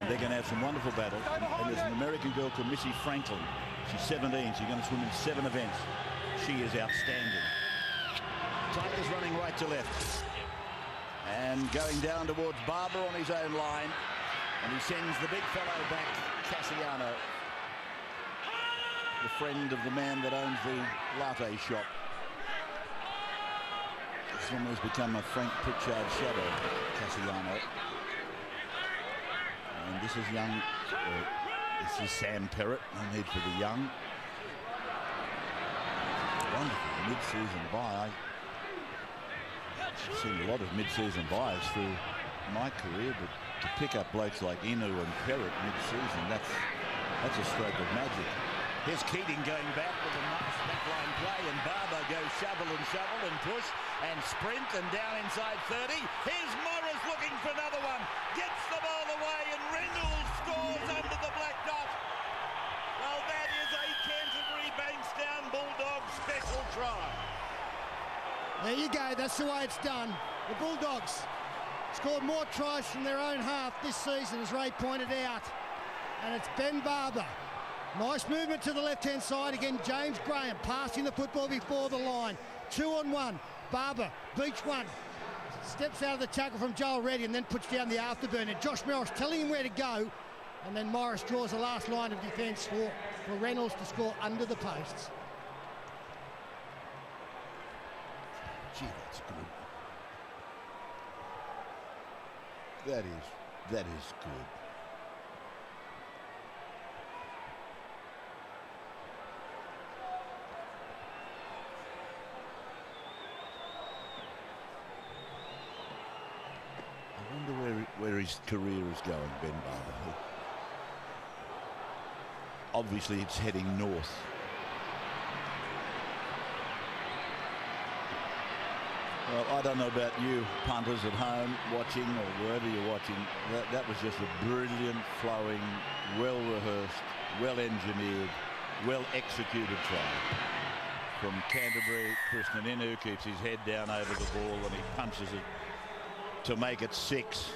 they're going to have some wonderful battles. And there's an American girl called Missy Franklin. She's 17. She's going to swim in 7 events. She is outstanding. Tigers running right to left. And going down towards Barber on his own line. And he sends the big fellow back, Cassiano, the friend of the man that owns the latte shop. It's almost become a Frank Pritchard shadow, Cassiano. And this is young. This is Sam Perrott. No need for the young. Wonderful mid-season buy. I've seen a lot of mid-season buys through my career, but to pick up blokes like Inu and Perrott mid-season, that's a stroke of magic. Here's Keating going back with a nice backline play, and Barber goes shovel and push and sprint and down inside 30. Here's Morris looking for another one. Gets the ball away, and Reynolds scores under the black dot. Well, that is a Canterbury Bankstown Bulldogs special try. There you go. That's the way it's done. The Bulldogs scored more tries from their own half this season, as Ray pointed out. And it's Ben Barber. Nice movement to the left-hand side. Again, James Graham passing the football before the line. 2-on-1. Barber beats one. Steps out of the tackle from Joel Reddy and then puts down the afterburner. Josh Morris telling him where to go. And then Morris draws the last line of defence for Reynolds to score under the posts. Gee, that's good. That is good. I wonder where his career is going, Ben Barber. Obviously, it's heading north. Well, I don't know about you punters at home watching or wherever you're watching. That was just a brilliant, flowing, well-rehearsed, well-engineered, well-executed try. From Canterbury, Krishnan Inu keeps his head down over the ball and he punches it to make it 6.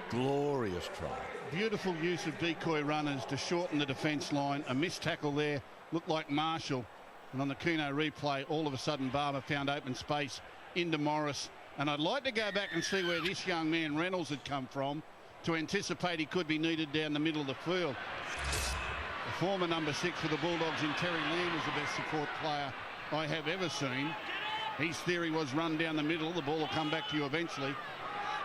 Glorious try. Beautiful use of decoy runners to shorten the defence line. A missed tackle there looked like Marshall. And on the Keno replay, all of a sudden Barber found open space into Morris. And I'd like to go back and see where this young man Reynolds had come from to anticipate he could be needed down the middle of the field. The former number 6 for the Bulldogs in Terry Lamb is the best support player I have ever seen. His theory was run down the middle, the ball will come back to you eventually.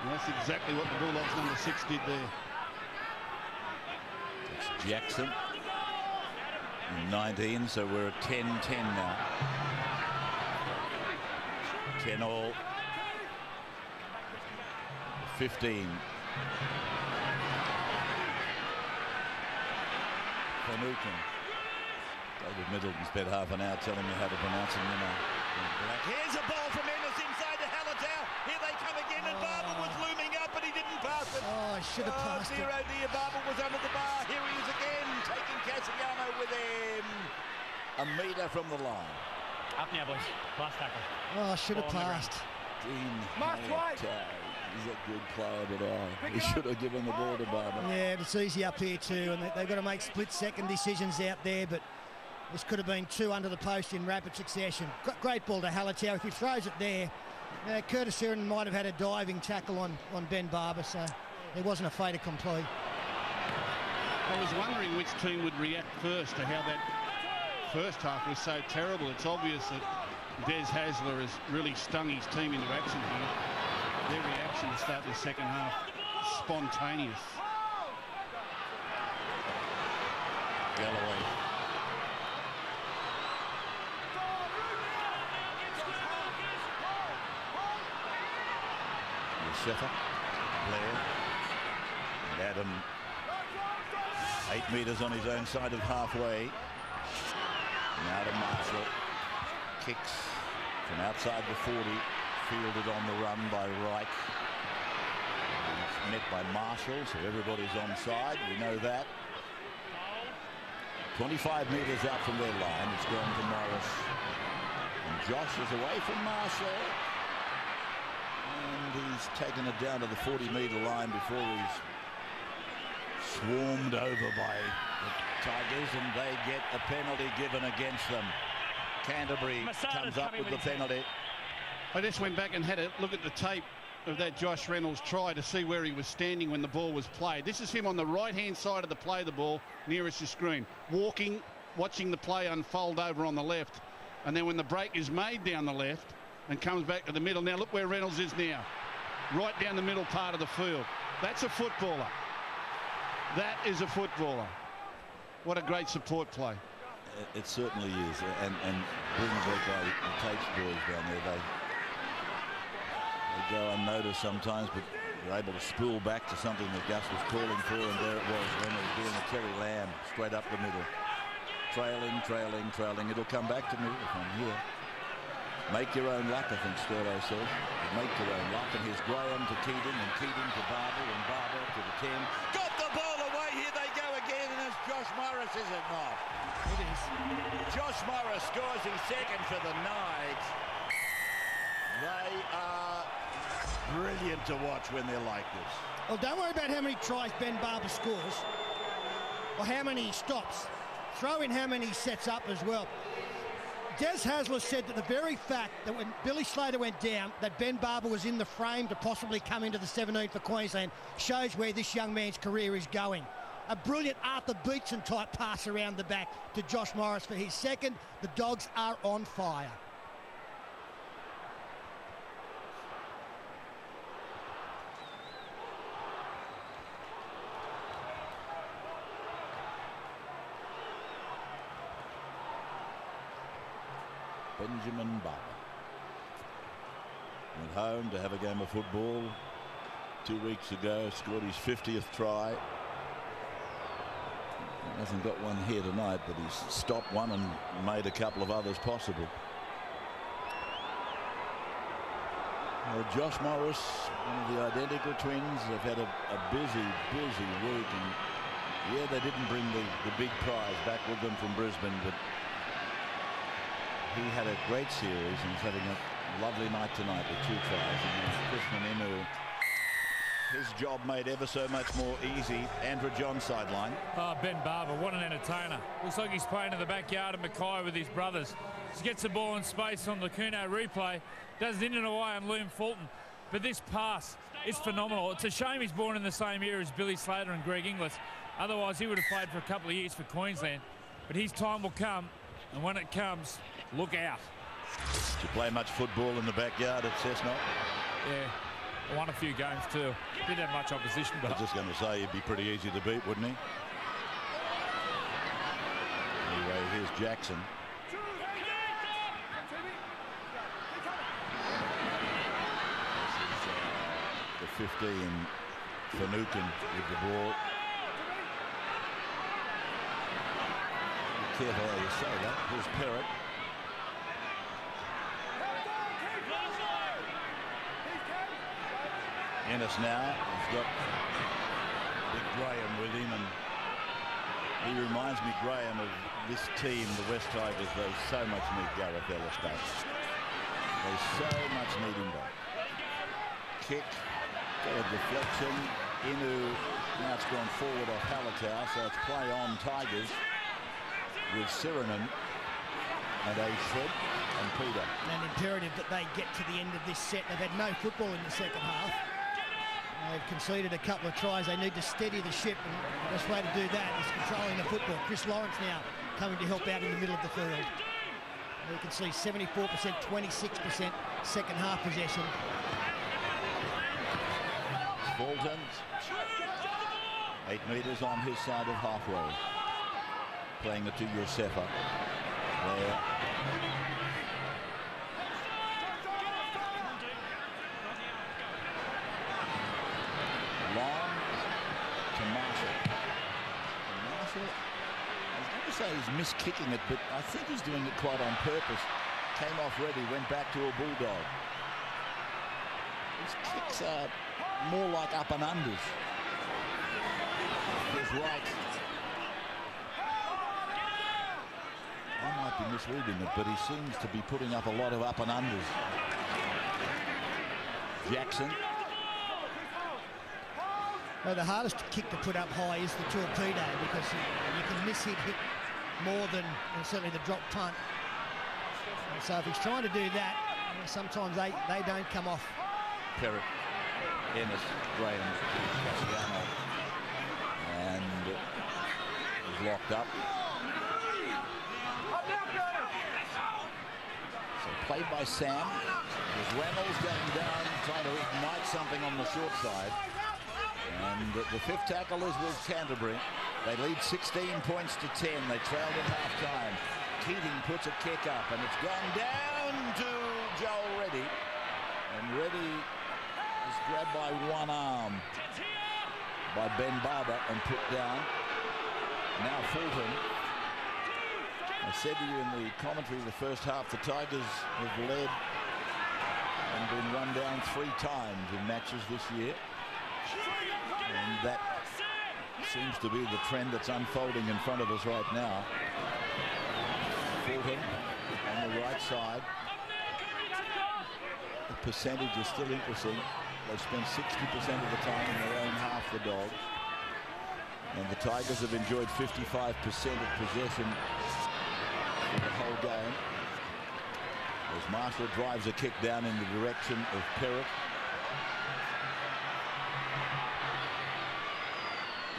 And that's exactly what the Bulldogs number 6 did there. It's Jackson in 19, so we're at 10-10 now. 10 all. 15. Finucane. David Middleton spent half an hour telling me how to pronounce him. Here's a ball from Ennis inside to Hallertau. Here they come again, and Barber was looming up, but he didn't pass it. Oh, I should have passed it. Oh dear, Barber was under the bar. Here he is again, taking Cassiano with him. A metre from the line. Up now, boys. Last tackle. Oh, I should have passed. Mark White. He's a good player, but he should have given the ball to Barber. Yeah, it's easy up here too, and they've got to make split-second decisions out there, but this could have been 2 under the post in rapid succession. Great ball to Hallertau. If he throws it there, Curtis Heron might have had a diving tackle on Ben Barber, so there wasn't a fait accompli. I was wondering which team would react first to how that first half was so terrible. It's obvious that Des Hasler has really stung his team into action here. Their reaction to start the second half, spontaneous. Galloway. Sheffer, Blair, and Adam 8 metres on his own side of halfway. Now to Marshall. Kicks from outside the 40, fielded on the run by Reich. It's met by Marshall, so everybody's onside. We know that. 25 metres out from their line. It's gone to Morris. And Josh is away from Marshall. And he's taken it down to the 40-metre line before he's swarmed over by the Tigers, and they get a penalty given against them. Canterbury comes up with the penalty. I just went back and had a look at the tape of that Josh Reynolds try to see where he was standing when the ball was played. This is him on the right-hand side of the play of the ball, nearest the screen, walking, watching the play unfold over on the left, and then when the break is made down the left and comes back to the middle. Now look where Reynolds is now, right down the middle part of the field. That's a footballer. That is a footballer. What a great support play. It certainly is, and brings out the Tate's boys down there. They go unnoticed sometimes, but they're able to spool back to something that Gus was calling for, and there it was, Reynolds doing a Terry Lamb straight up the middle. Trailing. It'll come back to me from here. Make your own luck, I think Sturlo says. Make your own luck, and here's Graham to Keating, and Keating to Barber, and Barber to the 10. Got the ball away, here they go again, and it's Josh Morris, is it not? It is. Josh Morris scores his second for the Knights. They are brilliant to watch when they're like this. Well, don't worry about how many tries Ben Barber scores or how many he stops. Throw in how many he sets up as well. Des Hasler said that the very fact that when Billy Slater went down, that Ben Barber was in the frame to possibly come into the 17 for Queensland shows where this young man's career is going. A brilliant Arthur Beetson type pass around the back to Josh Morris for his second. The Dogs are on fire. Benjamin Barber went home to have a game of football 2 weeks ago, scored his 50th try. He hasn't got one here tonight, but he's stopped one and made a couple of others possible. Well, Josh Morris, one of the identical twins, have had a busy week, and yeah, they didn't bring the big prize back with them from Brisbane, but he had a great series and he's having a lovely night tonight with 2 tries. And Krishnan Inu, his job made ever so much more easy. Andrew John sideline. Oh, Ben Barber, what an entertainer. Looks like he's playing in the backyard of Mackay with his brothers. He gets the ball in space on the Kuno replay, does it in and away on Liam Fulton. But this pass is phenomenal. It's a shame he's born in the same year as Billy Slater and Greg Inglis. Otherwise, he would have played for a couple of years for Queensland. But his time will come, and when it comes, look out. Did you play much football in the backyard at Cessnock? Yeah, won a few games too. Didn't have much opposition, but I was just going to say he'd be pretty easy to beat, wouldn't he? Anyway, here's Jackson. This is the 15, Finucane with the ball. Be careful how you say that. Here's Perrott. Ennis now, he's got Big Graham with him, and he reminds me, Graham, of this team, the West Tigers. They so much need Gareth Ellis back. They so much need him back. Kick, got a deflection. Inu, now it's gone forward off Halatau, so it's play on Tigers with Sirinen and Ashford and Peter. And imperative that they get to the end of this set. They've had no football in the second half. They've conceded a couple of tries. They need to steady the ship, and the best way to do that is controlling the football. Chris Lawrence now coming to help out in the middle of the field. You can see 74%, 26% second half possession. Fulton, 8 metres on his side of halfway. Playing it to Yosefa. There. Long to Marshall. Marshall, I was going to say he's miskicking it, but I think he's doing it quite on purpose. Came off ready, went back to a bulldog. His kicks are more like up and unders. He's right. I might be misreading it, but he seems to be putting up a lot of up and unders. Well, the hardest kick to put up high is the torpedo, because you can miss hit more than, and certainly the drop punt. And so if he's trying to do that, sometimes they don't come off. Perrott, Ennis, Graham, Cassiano, and is locked up. So played by Sam. There's Reynolds going down, trying to ignite something on the short side. And the fifth tackle is with Canterbury. They lead 16 points to 10. They trailed at half-time. Keating puts a kick up, and it's gone down to Joel Reddy. And Reddy is grabbed by one arm by Ben Barber and put down. Now Fulton. I said to you in the commentary the first half, the Tigers have led and been run down 3 times in matches this year. And that seems to be the trend that's unfolding in front of us right now. Fulton on the right side. The percentage is still interesting. They spend 60% of the time in their own half, the Dogs. And the Tigers have enjoyed 55% of possession for the whole game. As Marshall drives a kick down in the direction of Perrott.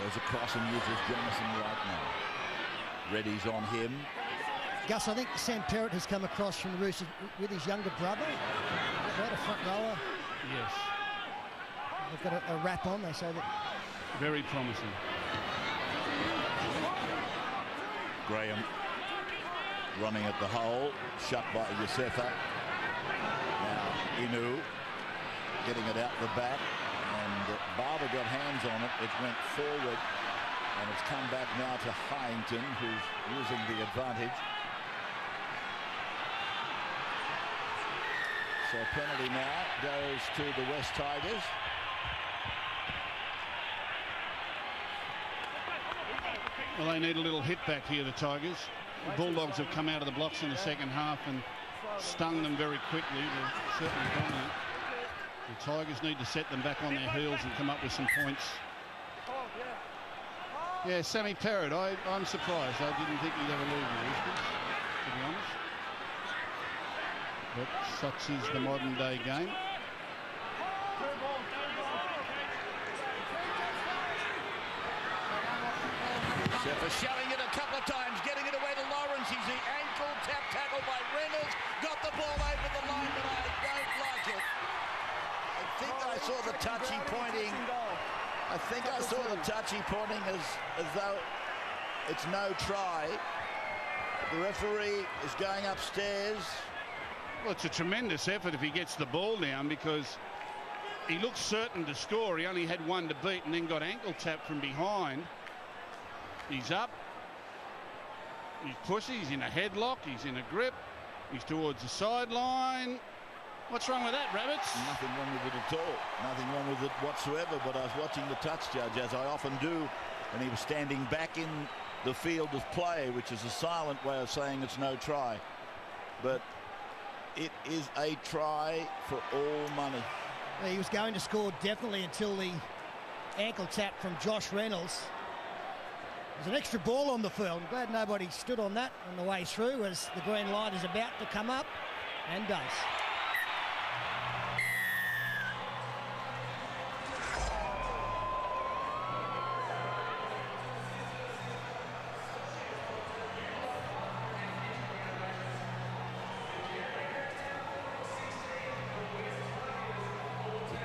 Goes across and uses Jamison right now. Reddy's on him. Gus, I think Sam Perrott has come across from the Roosters with his younger brother. Right, a front rower. Yes. They've got a wrap on, they say that. Very promising. Graham running at the hole, shut by Yosefa. Now Inu getting it out the back, and Barber got hands on it. It went forward, and it's come back now to Hyington, who's using the advantage. So penalty now goes to the West Tigers. Well, they need a little hit back here, the Tigers. The Bulldogs have come out of the blocks in the second half and stung them very quickly. They're certainly dominant. The Tigers need to set them back on their heels and come up with some points. Yeah, Sammy Perrott, I'm surprised. I didn't think he'd ever leave the Roosters, to be honest. But such is the modern day game. For showing it a couple of times, getting it away to Lawrence. He's the ankle tap tackle by Reynolds. Got the ball over the line, but I don't like it. I think I saw the touchy pointing. I think I saw the touchy pointing as though it's no try. The referee is going upstairs. Well, it's a tremendous effort if he gets the ball down, because he looks certain to score. He only had one to beat and then got ankle tapped from behind. He's up. He's pushing. He's in a headlock. He's in a grip. He's towards the sideline. What's wrong with that, Rabbits? Nothing wrong with it at all. Nothing wrong with it whatsoever. But I was watching the touch judge, as I often do, and he was standing back in the field of play, which is a silent way of saying it's no try. But it is a try for all money. He was going to score definitely until the ankle tap from Josh Reynolds. There's an extra ball on the field. I'm glad nobody stood on that on the way through, as the green light is about to come up, and does.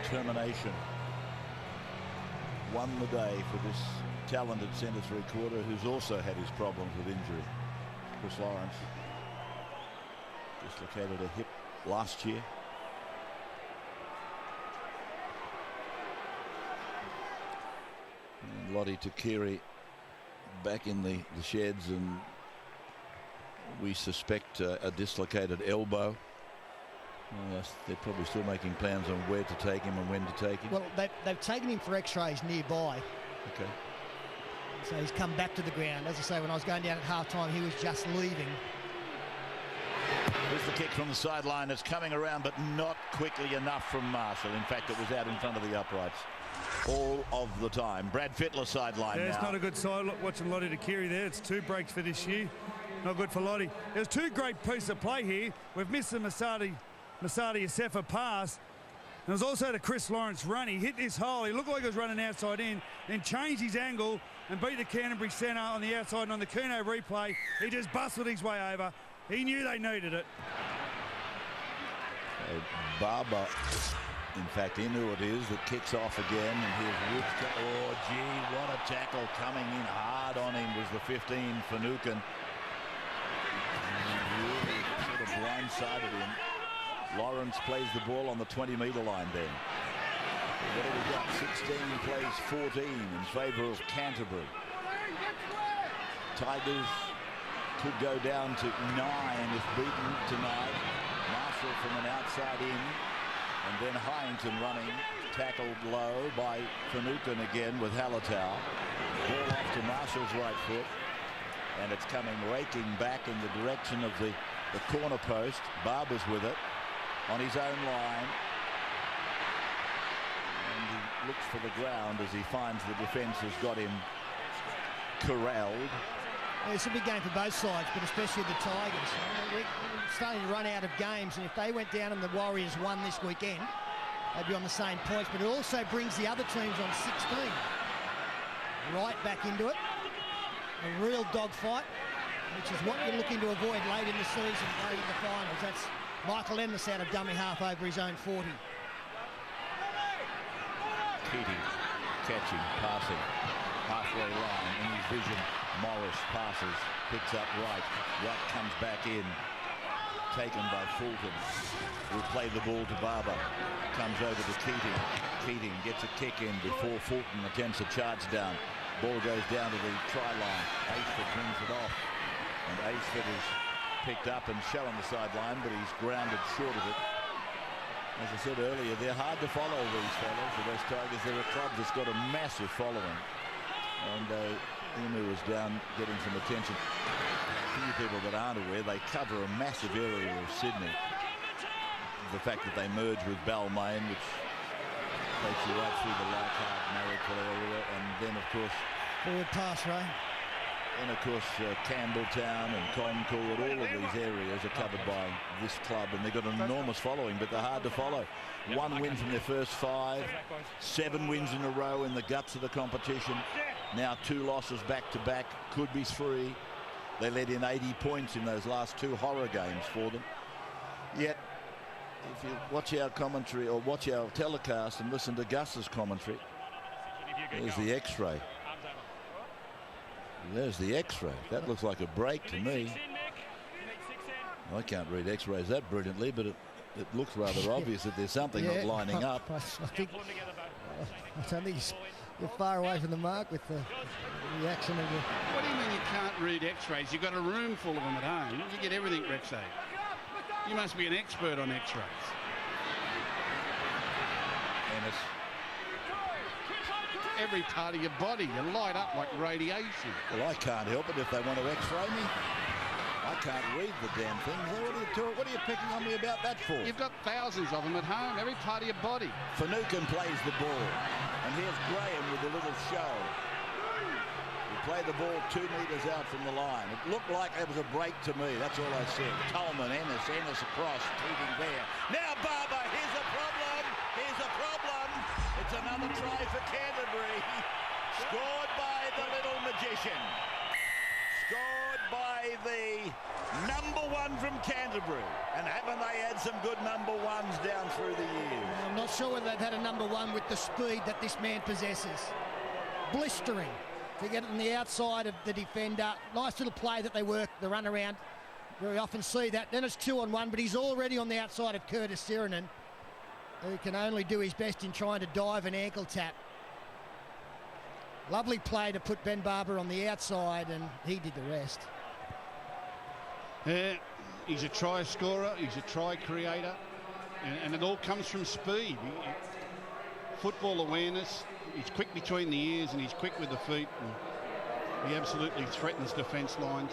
Determination won the day for this talented centre three-quarter, who's also had his problems with injury. Chris Lawrence dislocated a hip last year. And Lottie Takiri back in the sheds, and we suspect a dislocated elbow. Yes, they're probably still making plans on where to take him and when to take him. Well, they've taken him for x-rays nearby. Okay. So he's come back to the ground. As I say, when I was going down at half-time, he was just leaving. Here's the kick from the sideline. It's coming around, but not quickly enough from Marshall. In fact, it was out in front of the uprights. all of the time. Brad Fittler sideline now. It's not a good side. Look, watching Lottie to Keary there. It's 2 breaks for this year. Not good for Lottie. There's 2 great pieces of play here. We've missed the Masadi Youssefa pass. And there's also the Chris Lawrence run. He hit this hole. He looked like he was running outside in, then changed his angle and beat the Canterbury centre on the outside. And on the Kuno replay, he just bustled his way over. He knew they needed it. Barber, in fact, Inu it is, that kicks off again. And here's Woods. Oh, gee, what a tackle coming in hard on him was the 15 for Nukin. Really sort of blindsided him. Lawrence plays the ball on the 20-metre line then. What have we got? 16 plays 14 in favour of Canterbury. Tigers could go down to 9 if beaten tonight. Marshall from an outside in. And then Hyington running. Tackled low by Finucane again with Halatau. Ball off to Marshall's right foot. And it's coming raking back in the direction of the corner post. Barber's with it on his own line. And he looks for the ground as he finds the defence has got him corralled. Yeah, it's a big game for both sides, but especially the Tigers. We're starting to run out of games, and if they went down and the Warriors won this weekend, they'd be on the same points. But it also brings the other teams on 16 right back into it. A real dogfight, which is what you're looking to avoid late in the season, late in the finals. That's Michael Ennis out of dummy half over his own 40. Keating catching, passing, halfway line in his vision. Morris passes, picks up Wright. Wright comes back in, taken by Fulton. Will play the ball to Barber. Comes over to Keating. Keating gets a kick in before Fulton attempts a charge down. Ball goes down to the try line. Aceford brings it off. And Aceford is picked up and shell on the sideline, but he's grounded short of it. As I said earlier, they're hard to follow, these fellas, the West Tigers. They're a club that's got a massive following. And Emu is down getting some attention. A few people that aren't aware, they cover a massive area of Sydney. The fact that they merge with Balmain, which takes you right through the Leichhardt, Marrickville area, and then, of course, forward pass, Ray. And, of course, Campbelltown and Concord, all of these areas are covered by this club, and they've got an enormous following, but they're hard to follow. 1 win from their first 5, 7 wins in a row in the guts of the competition. Now 2 losses back-to-back, could be 3. They let in 80 points in those last 2 horror games for them. Yet, if you watch our commentary or watch our telecast and listen to Gus's commentary, there's the X-ray. There's the X-ray. That looks like a break to me. I can't read X-rays that brilliantly, but it looks rather obvious that there's something not lining up. I don't think you're far away from the mark with the reaction of the... What do you mean you can't read X-rays? You've got a room full of them at home. You get everything Rexay. You must be an expert on X-rays. Ennis. Every part of your body, you light up like radiation. Well, I can't help it if they want to X-ray me. I can't read the damn thing. What are you picking on me about that for? You've got thousands of them at home, every part of your body. Finucane plays the ball. And here's Graham with a little show. He played the ball 2 metres out from the line. It looked like it was a break to me. That's all I said. Tolman, Ennis across, Keating there. Now Barber, here's a problem. Here's a problem. It's another try for Canterbury. Scored by the little magician. Scored by the #1 from Canterbury. And haven't they had some good #1s down through the years? I'm not sure whether they've had a #1 with the speed that this man possesses. Blistering to get it on the outside of the defender. Nice little play that they work, the run around. Very often see that. Then it's 2-on-1, but he's already on the outside of Curtis Sirinen, who can only do his best in trying to dive an ankle tap. Lovely play to put Ben Barber on the outside, and he did the rest. Yeah, he's a try scorer, he's a try creator, and it all comes from speed. Football awareness, he's quick between the ears and he's quick with the feet. And he absolutely threatens defence lines.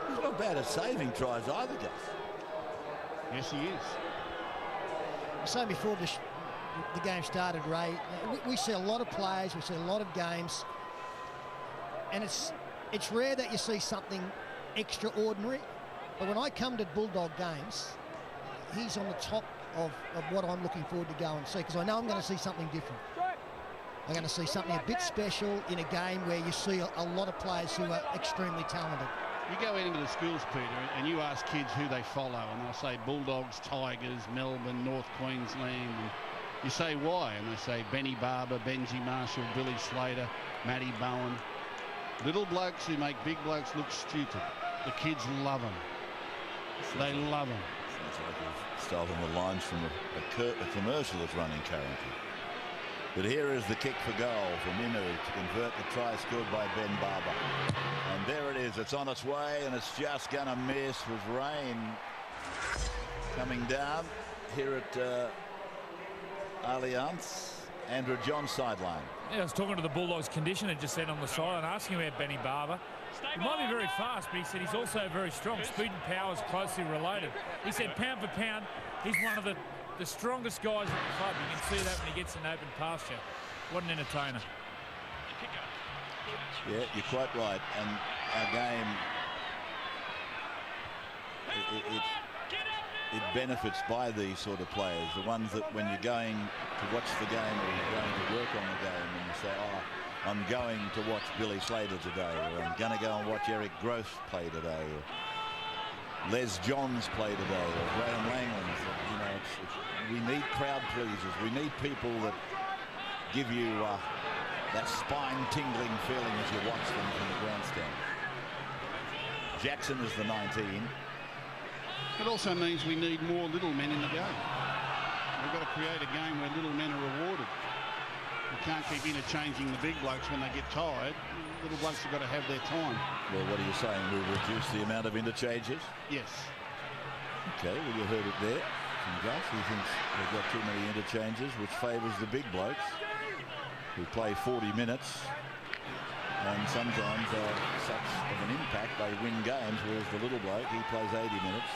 He's not bad at saving tries either, Gus. Yes, he is. I was saying before the game started, Ray, we see a lot of players, we see a lot of games, and it's rare that you see something extraordinary. But when I come to Bulldog games, he's on the top of what I'm looking forward to go and see, because I know I'm going to see something different. I'm going to see something a bit special in a game where you see a lot of players who are extremely talented. You go into the schools, Peter, and you ask kids who they follow, and they'll say Bulldogs, Tigers, Melbourne, North Queensland. And you say why, and they say Benny Barber, Benji Marshall, Billy Slater, Matty Bowen. Little blokes who make big blokes look stupid. The kids love them. They love them. Sounds like you've stolen the lines from a commercial that's running currently. But here is the kick for goal from Inu to convert the try scored by Ben Barber. And there it is. It's on its way, and it's just going to miss with rain coming down here at Allianz. Andrew John sideline. Yeah, I was talking to the Bulldogs conditioner just then on the side and asking about Benny Barber. He might be very fast, but he said he's also very strong. Speed and power is closely related. He said pound for pound, he's one of the strongest guys at the club. You can see that when he gets in open pasture. What an entertainer. Yeah, you're quite right. And our game, it benefits by these sort of players. The ones that when you're going to watch the game or you're going to work on the game and you say, oh, I'm going to watch Billy Slater today, or I'm going to go and watch Eric Gross play today, or Les Johns play today, or Graham Langlands. You know, we need crowd pleasers. We need people that give you that spine-tingling feeling as you watch them from the grandstand. Jackson is the 19. It also means we need more little men in the game. We've got to create a game where little men are rewarded. We can't keep interchanging the big blokes when they get tired. Little blokes have got to have their time. Well, what are you saying? We'll reduce the amount of interchanges? Yes. Okay, well, you heard it there from Gus. He thinks they've got too many interchanges, which favours the big blokes who play 40 minutes. And sometimes such of an impact, they win games, whereas the little bloke, he plays 80 minutes.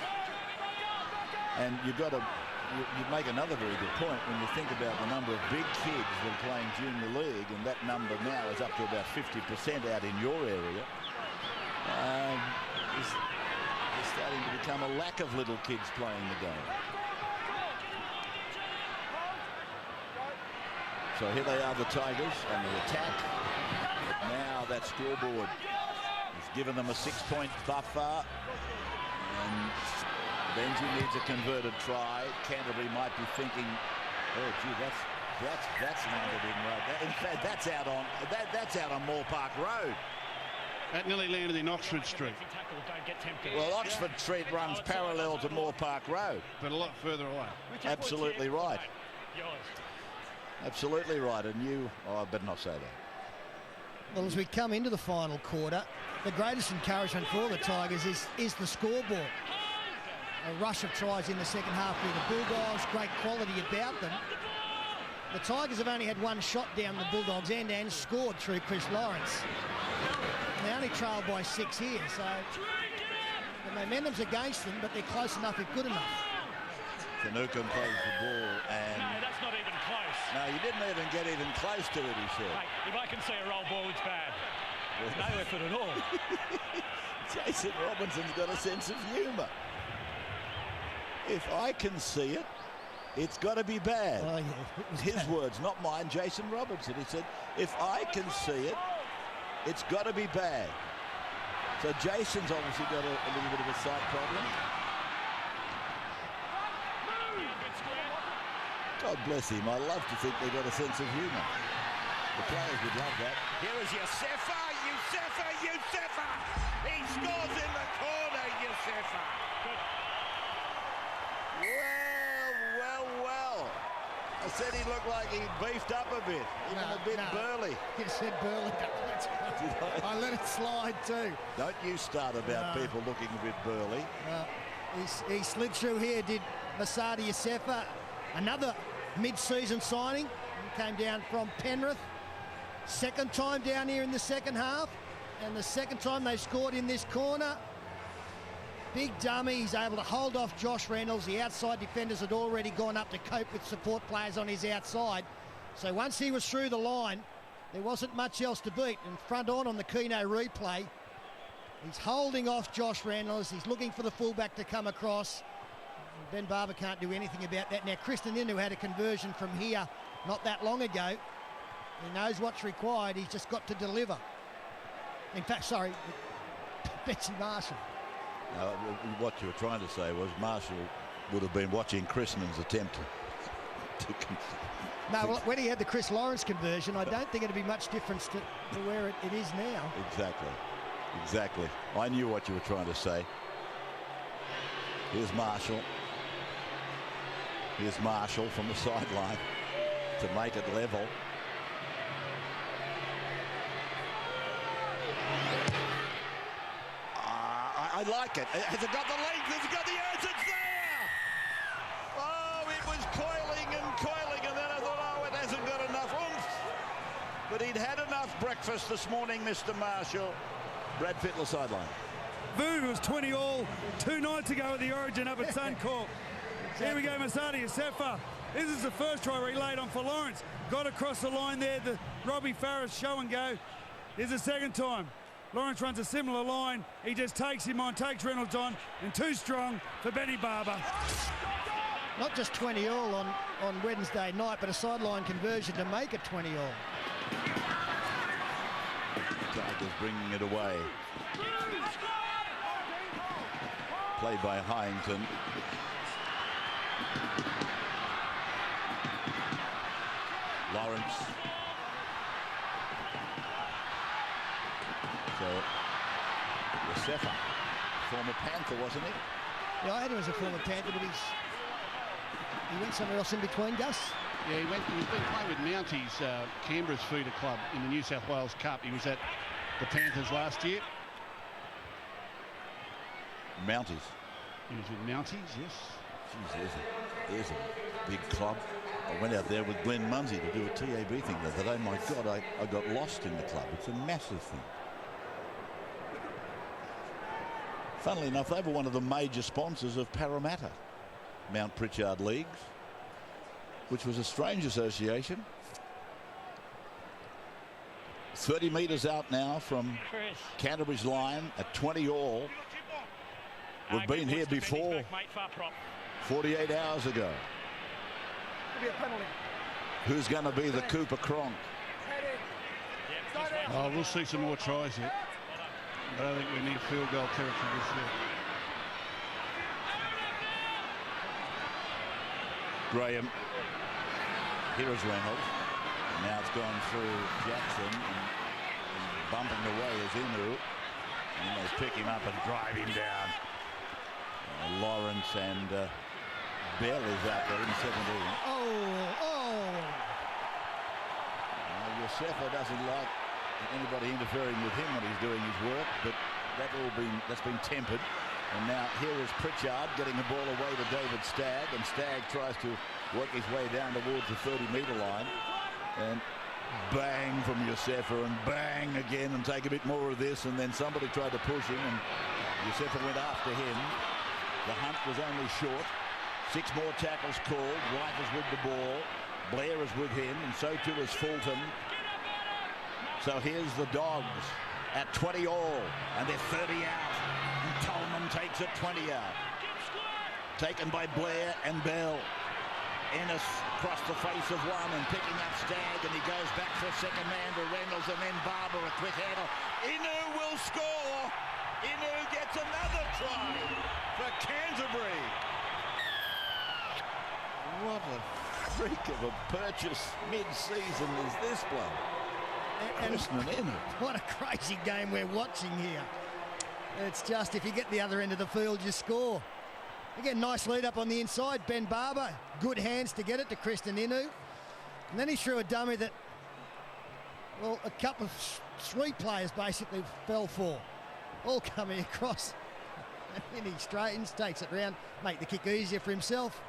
And you've got to, you make another very good point when you think about the number of big kids that are playing junior league, and that number now is up to about 50% out in your area. There's starting to become a lack of little kids playing the game. So here they are, the Tigers, on the attack. But now that scoreboard has given them a 6-point buffer. And Benji needs a converted try. Canterbury might be thinking, oh gee, that's landed in right. In fact, that's out on Moore Park Road. That nearly landed in Oxford Street. Well, Oxford Street runs parallel to Moore Park Road. But a lot further away. Absolutely right. Absolutely right. And you, I better not say that. Well, as we come into the final quarter, the greatest encouragement for the Tigers is the scoreboard. A rush of tries in the second half with the Bulldogs, great quality about them. The Tigers have only had one shot down the Bulldogs end and scored through Chris Lawrence. They only trailed by 6 here, so the momentum's against them, but they're close enough if good enough. Finucane plays the ball, and No, that's not even close. no, you didn't even get even close to it, he said. Mate, if I can see a roll ball, it's bad. There's no effort at all. Jason Robinson's got a sense of humour. If I can see it, it's got to be bad. Oh, yeah, it was His bad. words, not mine, Jason Robinson. He said, if I can see it, it's got to be bad. So Jason's obviously got a little bit of a sight problem. God bless him. I love to think they've got a sense of humour. The players would love that. Here is Yusefa! He scores in the corner, Yusefa! Well. I said he looked like he beefed up a bit, even a bit burly. You said burly. I let it slide too. Don't you start about people looking a bit burly. He slid through here, did Masadi Yusefa. Another mid-season signing. He came down from Penrith. Second time down here in the second half. And the second time they scored in this corner. Big dummy, he's able to hold off Josh Reynolds. The outside defenders had already gone up to cope with support players on his outside. So once he was through the line, there wasn't much else to beat. And front on the Keno replay, he's holding off Josh Reynolds. He's looking for the fullback to come across. Ben Barber can't do anything about that. Now, Kristen Inu had a conversion from here not that long ago. He knows what's required. He's just got to deliver. In fact, sorry, Betsy Marshall. What you were trying to say was Marshall would have been watching Chrisman's attempt to no, well, when he had the Chris Lawrence conversion, I don't think it'd be much difference to where it is now. Exactly. I knew what you were trying to say. Here's Marshall. Here's Marshall from the sideline to make it level. I like it. Has it got the length? Has it got the edge? It's there! Oh, it was coiling, and then I thought, oh, it hasn't got enough oomph. But he'd had enough breakfast this morning, Mr. Marshall. Brad Fittler sideline. Boom, it was 20 all 2 nights ago at the Origin up at Suncorp. Here we go, Masadi Asefa. This is the first try he laid on for Lawrence. Got across the line there, the Robbie Farris show and go. Here's the second time. Lawrence runs a similar line. He just takes him on, takes Reynolds on, and too strong for Benny Barber. Not just 20 all on Wednesday night, but a sideline conversion to make it 20 all. Tigers bringing it away. Played by Hyington. Lawrence. So, Yosefa, former Panther, wasn't he? Yeah, I had him as a former Panther, but he went somewhere else in between, Gus. Yeah, he's been playing with Mounties, Canberra's feeder club in the New South Wales Cup. He was at the Panthers last year. Mounties. He was with Mounties, yes. Jeez, there's a big club. I went out there with Glenn Munsey to do a TAB thing the other day. My God, I got lost in the club. It's a massive thing. Funnily enough, they were one of the major sponsors of Parramatta, Mount Pritchard Leagues, which was a strange association. 30 metres out now from Canterbury's line at 20 all. We've been here before 48 hours ago. Who's going to be the Cooper Cronk? Oh, we'll see some more tries here. I don't think we need field goal territory this year. Graham. Here is Reynolds. Now it's gone through Jackson and bumping away is Inu. And they pick him up and drive him down. Lawrence and Bell is out there in 17. Yosefa doesn't like anybody interfering with him when he's doing his work, but that's been tempered. And now here is Pritchard getting the ball away to David Stagg, and Stagg tries to work his way down towards the 30-metre line, and bang from Yosefa, and bang again, and take a bit more of this, and then somebody tried to push him, and Yosefa went after him. The hunt was only short. 6 more tackles called. White is with the ball. Blair is with him, and so too is Fulton. So here's the Dogs at 20 all, and they're 30 out. And Tolman takes it 20 out. Taken by Blair and Bell. Ennis across the face of one and picking up Stagg, and he goes back for a second man to Reynolds, and then Barber a quick header. Inu will score. Inu gets another try for Canterbury. What a freak of a purchase mid-season is this bloke. What a crazy game we're watching here. It's just, if you get the other end of the field, you score. Again, nice lead up on the inside. Ben Barber, good hands to get it to Kristen Inu. And then he threw a dummy that, well, a couple of 3 players basically fell for. All coming across. And then he straightens, takes it round, make the kick easier for himself.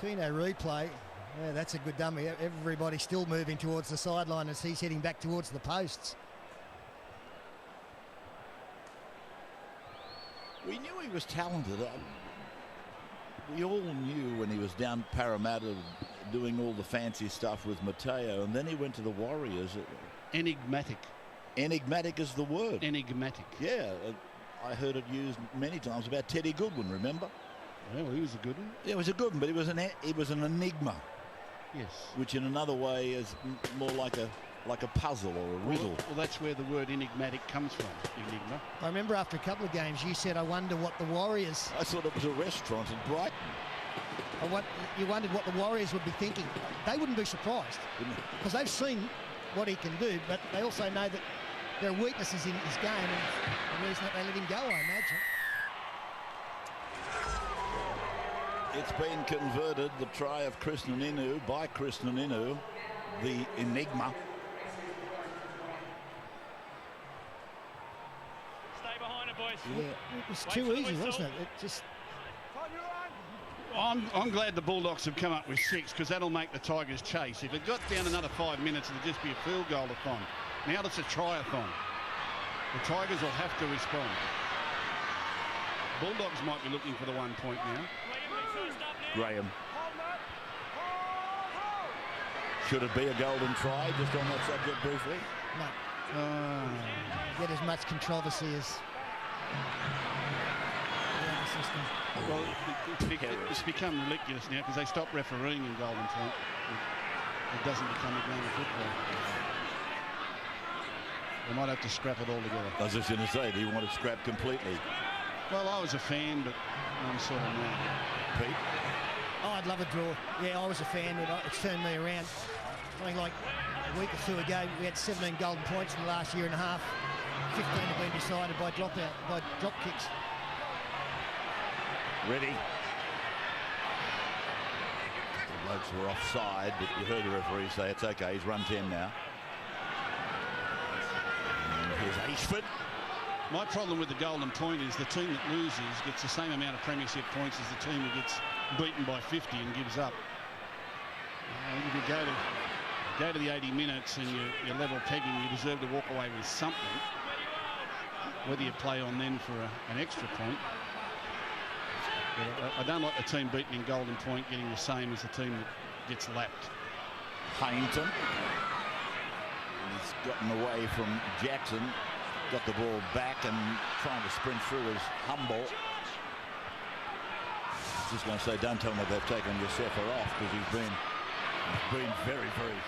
Keno replay. Yeah, that's a good dummy. Everybody's still moving towards the sideline as he's heading back towards the posts. We knew he was talented. We all knew when he was down Parramatta doing all the fancy stuff with Mateo, and then he went to the Warriors. Enigmatic. Enigmatic is the word. Enigmatic. Yeah, I heard it used many times about Teddy Goodwin, remember? Well, he was a good one. Yeah, he was a good one, but he was an enigma. Yes. Which in another way is more like a puzzle or a riddle. Well, that's where the word enigmatic comes from, enigma. I remember after a couple of games you said, I wonder what the Warriors... I thought it was a restaurant in Brighton. You wondered what the Warriors would be thinking. They wouldn't be surprised because they've seen what he can do, but they also know that there are weaknesses in his game and the reason that they let him go, I imagine. It's been converted, the try of Krishnan Inu by Krishnan Inu, the enigma. Stay behind it, boys. Yeah, it was too easy, wasn't it? It just... I'm glad the Bulldogs have come up with 6 because that'll make the Tigers chase. If it got down another 5 minutes, it'll just be a field goal-a-thon. Now it's a try-a-thon. The Tigers will have to respond. Bulldogs might be looking for the 1 point now. Graham. Should it be a golden try, just on that subject briefly? No. Get as much controversy as the system. Well, it's become ridiculous now because they stopped refereeing in golden point. It doesn't become a game of football. They might have to scrap it all together. I was just going to say, do you want it scrapped completely? Well, I was a fan, but I'm sort of not. Pete? Oh, I'd love a draw. Yeah, I was a fan, but it's turned me around. Something like a week or two ago, we had 17 golden points in the last year and a half. 15 have been decided by drop kicks. Ready. The blokes were offside, but you heard the referee say it's okay. He's run 10 now. And here's Ashford. My problem with the golden point is the team that loses gets the same amount of premiership points as the team that gets beaten by 50 and gives up. If you go to the 80 minutes and you're level pegging, you deserve to walk away with something. Whether you play on then for an extra point. But I don't like the team beaten in golden point getting the same as the team that gets lapped. Hayington. He's gotten away from Jackson. Got the ball back and trying to sprint through is Humble. Just going to say, don't tell me they've taken Yosefa off because he's been very, very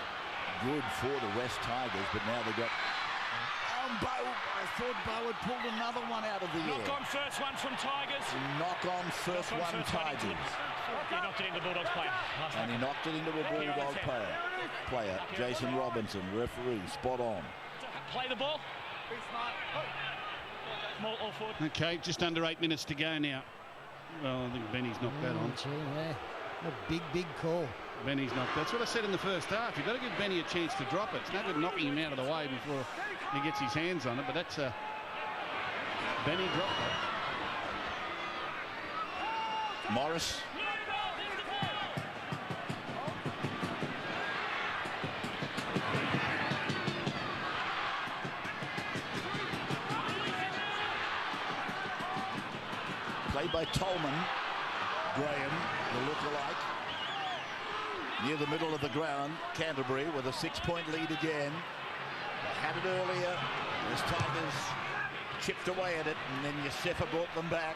good for the West Tigers, but now they've got Bow. I thought Bow had pulled another one out of the air. Knock on first one from Tigers. Knock on first one Tigers. He knocked it into Bulldogs player. And he knocked it into a Bulldog player. Jason Robinson, referee, spot on. Play the ball. Small all forward. Okay, just under 8 minutes to go now. Well, I think Benny's knocked that on. Yeah. A big call. Benny's knocked. That's what I said in the first half. You've got to give Benny a chance to drop it. It's no good knocking him out of the way before he gets his hands on it, but that's Benny dropped it. Morris. Played by Tolman. Graham, the look-alike. Near the middle of the ground, Canterbury with a 6-point lead again. They had it earlier. As Tigers chipped away at it, and then Yosefa brought them back.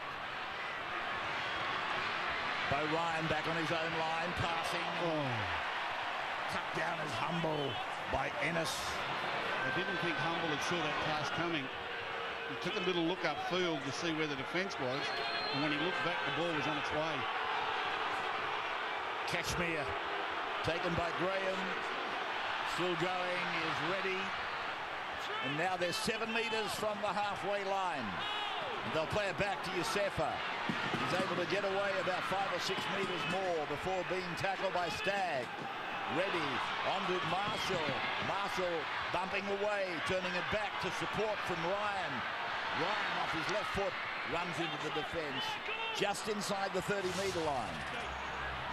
By Ryan back on his own line, passing. Tucked down as Humble by Ennis. I didn't think Humble had saw that pass coming. He took a little look upfield to see where the defence was, and when he looked back, the ball was on its way. Cashmere taken by Graham. Still going, is ready. And now they're 7 metres from the halfway line. And they'll play it back to Yosefa. He's able to get away about 5 or 6 metres more before being tackled by Stagg. Ready, on to Marshall. Marshall bumping away, turning it back to support from Ryan. Ryan off his left foot runs into the defence just inside the 30-metre line.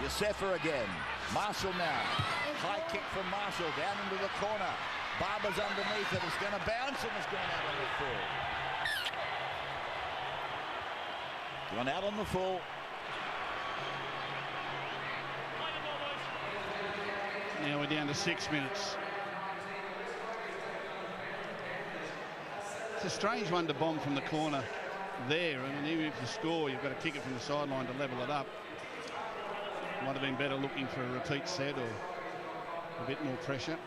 Yosefa again. Marshall now. High kick from Marshall down into the corner. Barber's underneath it. It's going to bounce and it's gone out on the full. Gone out on the full. Now we're down to 6 minutes. It's a strange one to bomb from the corner there. I mean, even if you score, you've got to kick it from the sideline to level it up. Might have been better looking for a repeat set or a bit more pressure.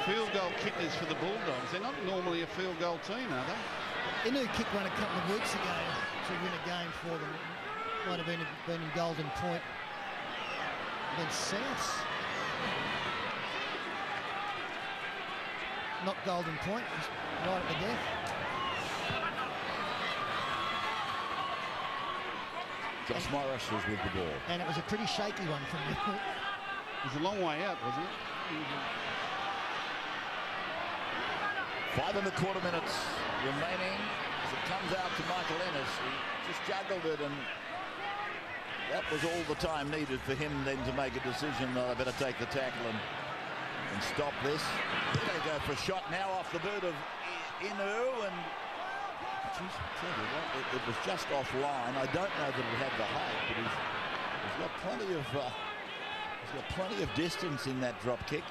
Field goal kickers for the Bulldogs. They're not normally a field goal team, are they? Inu kicked one a couple of weeks ago to win a game for them. Might have been in Golden Point against Souths. Not Golden Point, just right at the death. Josh Morris was with the ball. And it was a pretty shaky one from him. It was a long way out, wasn't it? 5.25 minutes remaining as it comes out to Michael Ennis. He just juggled it, and that was all the time needed for him then to make a decision. I better take the tackle and stop this. They go for a shot now off the boot of Inu, and geez, I tell you what, it was just offline. I don't know that it had the height, but he's got plenty of distance in that drop kick.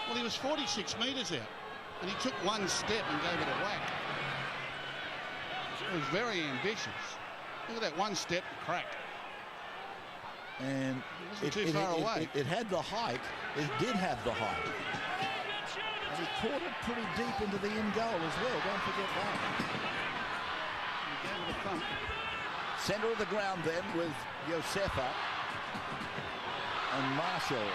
Well, he was 46 metres out, and he took one step and gave it a whack. It was very ambitious. Look at that one step crack. And it too far away. It had the height. It did have the height. And he caught it pretty deep into the in goal as well. Don't forget that. He gave it a thump. Centre of the ground then with Yosefa. And Marshall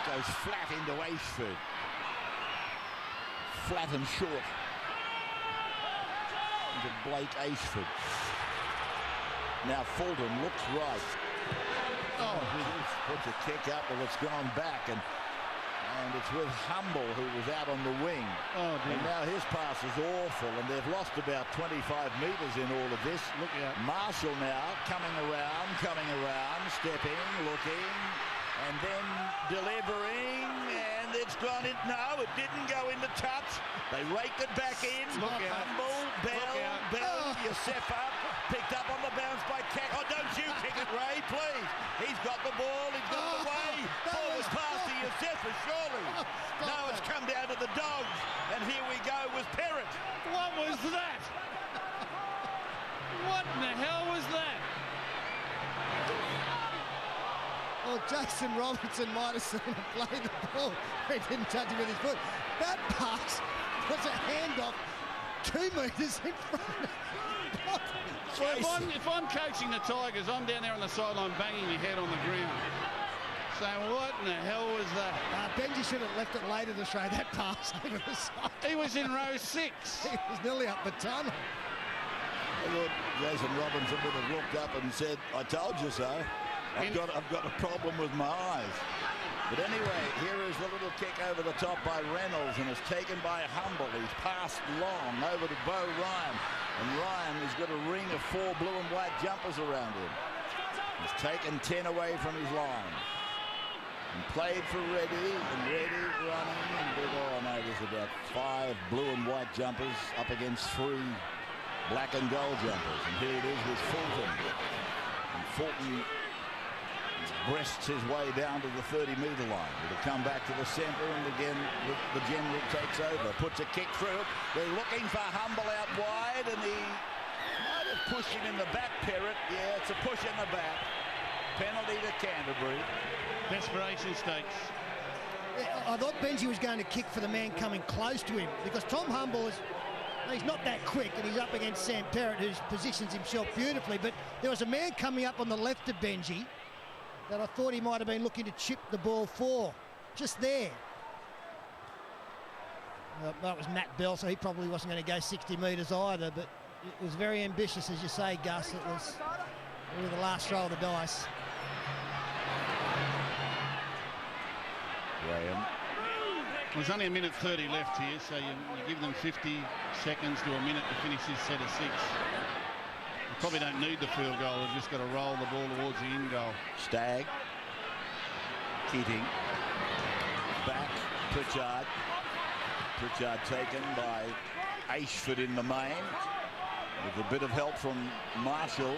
goes flat into Ashford. Flat and short. Into Blake Ashford. Now Fulton looks right. Oh, he puts a kick up, but it's gone back, and it's with Humble, who was out on the wing. Oh, dear. And now his pass is awful, and they've lost about 25 metres in all of this. Look out. Marshall now coming around, stepping, looking, and then delivering, and it's gone in. No, it didn't go into touch. They raked it back in. Look out. Humble, Bell, Yosefa. Picked up on the bounce by Keck. Oh, don't you kick it, Ray, please. He's got the ball. He's got the way. Forward pass to Yosefa, surely. Now it's come down to the Dogs. And here we go with Perrott. What was that? What in the hell was that? Well, Jason Robinson might have seen him play the ball. He didn't touch him with his foot. That pass was a handoff 2 metres in front. Well, if I'm coaching the Tigers, I'm down there on the sideline banging my head on the ground, saying, what in the hell was that? Benji should have left it later to show that pass over the side. He was in row 6. He was nearly up the tunnel. I thought Jason Robinson would have looked up and said, I told you so. I've got a problem with my eyes. But anyway, here is the little kick over the top by Reynolds, and it's taken by Humble. He's passed long over to Bo Ryan. And Ryan has got a ring of 4 blue and white jumpers around him. He's taken 10 away from his line. And played for Reddy, and Reddy running. And no, there's about 5 blue and white jumpers up against 3 black and gold jumpers. And here it is with Fulton. And Fulton breasts his way down to the 30-metre line. It'll come back to the centre, and again the general takes over, puts a kick through. They're looking for Humble out wide, and he might have pushed him in the back, Perrott. Yeah, it's a push in the back. Penalty to Canterbury. Desperation stakes. I thought Benji was going to kick for the man coming close to him, because Tom Humble he's not that quick, and he's up against Sam Perrott, who positions himself beautifully. But there was a man coming up on the left of Benji that I thought he might have been looking to chip the ball for, just there. That was Matt Bell, so he probably wasn't going to go 60 metres either, but it was very ambitious, as you say, Gus. It was really the last roll of the dice. Graham. There's only 1:30 left here, so you give them 50 seconds to a minute to finish this set of 6. The Probably don't need the field goal. They've just got to roll the ball towards the in goal. Stagg. Keating. Back. Pritchard. Pritchard taken by Ashford in the main. With a bit of help from Marshall.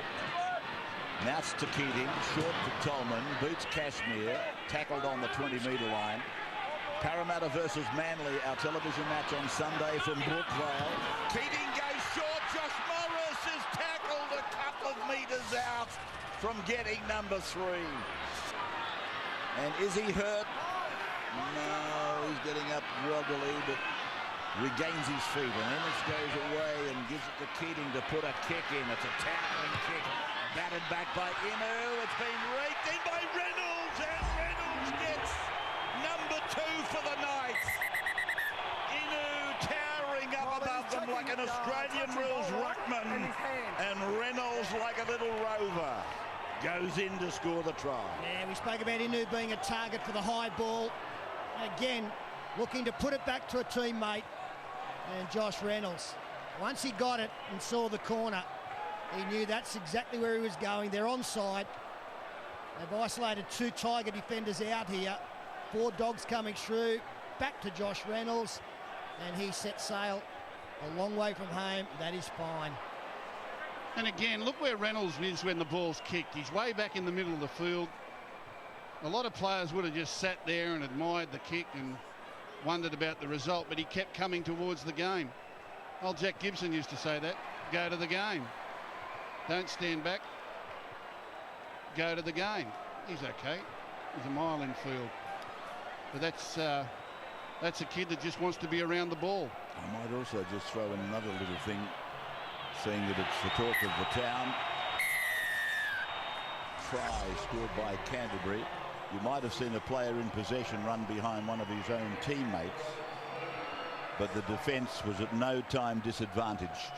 Now it's to Keating. Short to Tolman. Beats Cashmere. Tackled on the 20-metre line. Parramatta versus Manly, our television match on Sunday from Brookvale. Keating goes short. Josh Morris is tackled a couple of metres out from getting number 3. And is he hurt? No, he's getting up groggily, but regains his feet. And Ennis goes away and gives it to Keating to put a kick in. It's a tackling kick. Batted back by Inu. It's been raked in by Reynolds, and Reynolds gets number 2 for the night. Inu towering up above them like an Australian rules ruckman, and Reynolds like a little rover goes in to score the try. Yeah, we spoke about Inu being a target for the high ball. Again, looking to put it back to a teammate, and Josh Reynolds, once he got it and saw the corner, he knew that's exactly where he was going. They're onside. They've isolated 2 Tiger defenders out here. 4 Dogs coming through. Back to Josh Reynolds. And he set sail a long way from home. That is fine. And again, look where Reynolds is when the ball's kicked. He's way back in the middle of the field. A lot of players would have just sat there and admired the kick and wondered about the result, but he kept coming towards the game. Old Jack Gibson used to say that. Go to the game. Don't stand back. Go to the game. He's okay. He's a mile in field. But that's a kid that just wants to be around the ball. I might also just throw in another little thing, seeing that it's the talk of the town. Try scored by Canterbury. You might have seen a player in possession run behind one of his own teammates, but the defence was at no time disadvantaged.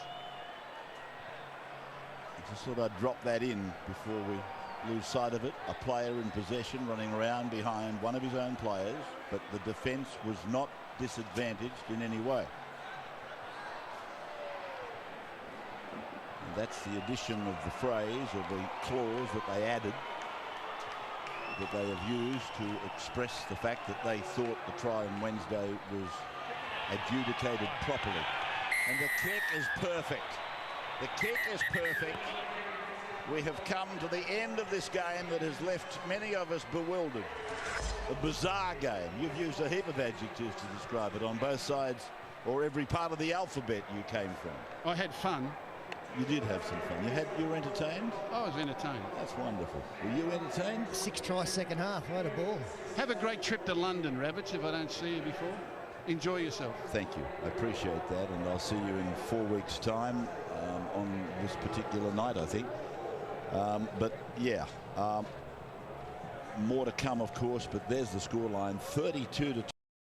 I just thought I'd drop that in before we lose sight of it. A player in possession running around behind one of his own players, but the defence was not disadvantaged in any way. And that's the addition of the phrase or the clause that they added, that they have used to express the fact that they thought the try on Wednesday was adjudicated properly. And the kick is perfect. The kick is perfect. We have come to the end of this game that has left many of us bewildered. A bizarre game. You've used a heap of adjectives to describe it on both sides or every part of the alphabet you came from. I had fun. You did have some fun. You were entertained? I was entertained. That's wonderful. Were you entertained? 6 tries second half. What a ball. Have a great trip to London, Rabbits, if I don't see you before. Enjoy yourself. Thank you. I appreciate that, and I'll see you in 4 weeks' time on this particular night, I think. But yeah, more to come, of course, but there's the scoreline, 32-2.